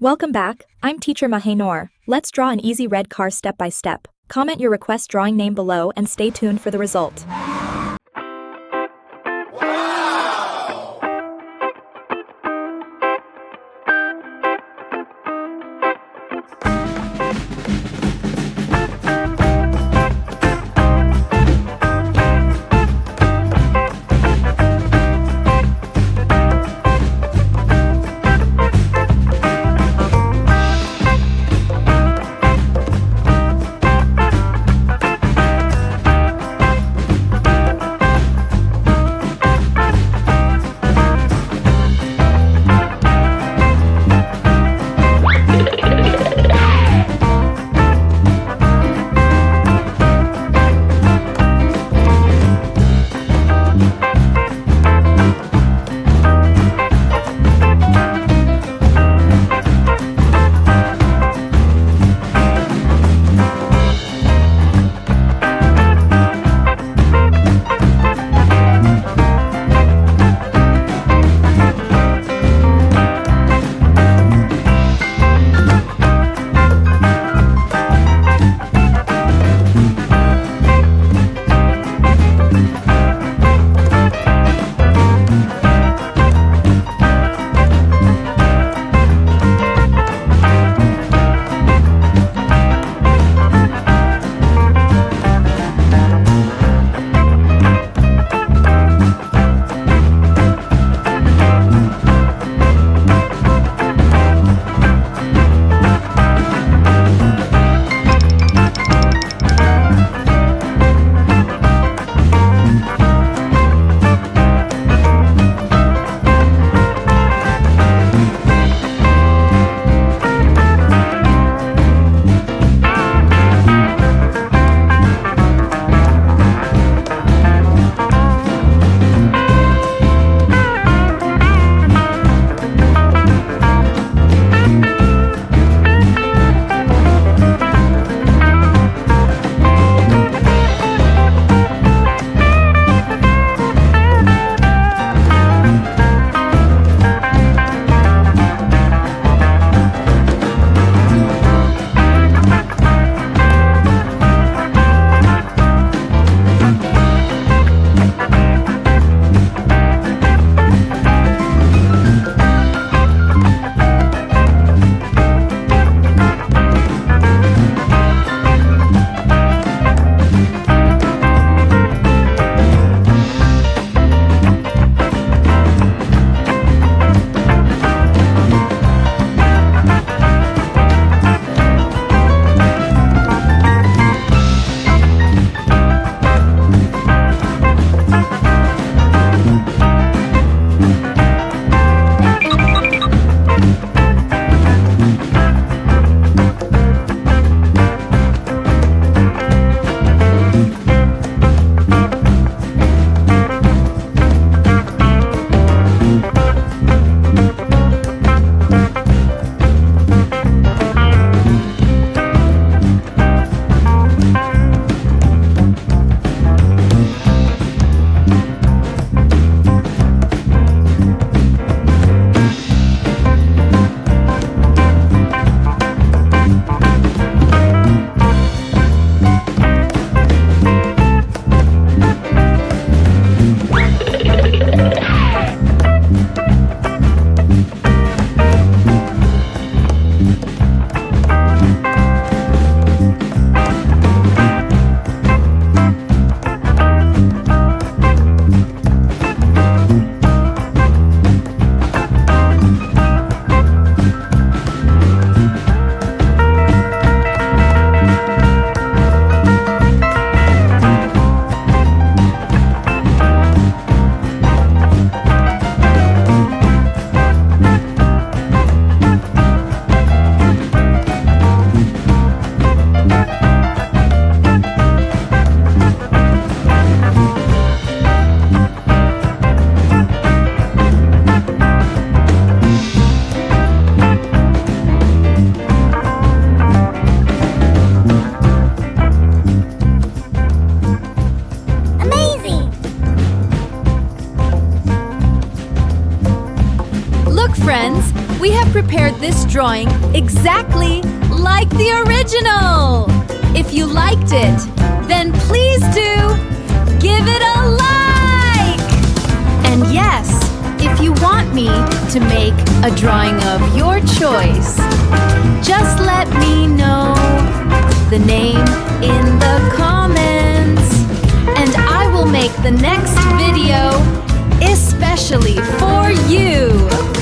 Welcome back, I'm Teacher MaheNoor. Let's draw an easy red car step by step. Comment your request drawing name below and stay tuned for the result. this drawing exactly like the original. If you liked it, then please do give it a like. And yes, if you want me to make a drawing of your choice, just let me know the name in the comments, and I will make the next video especially for you.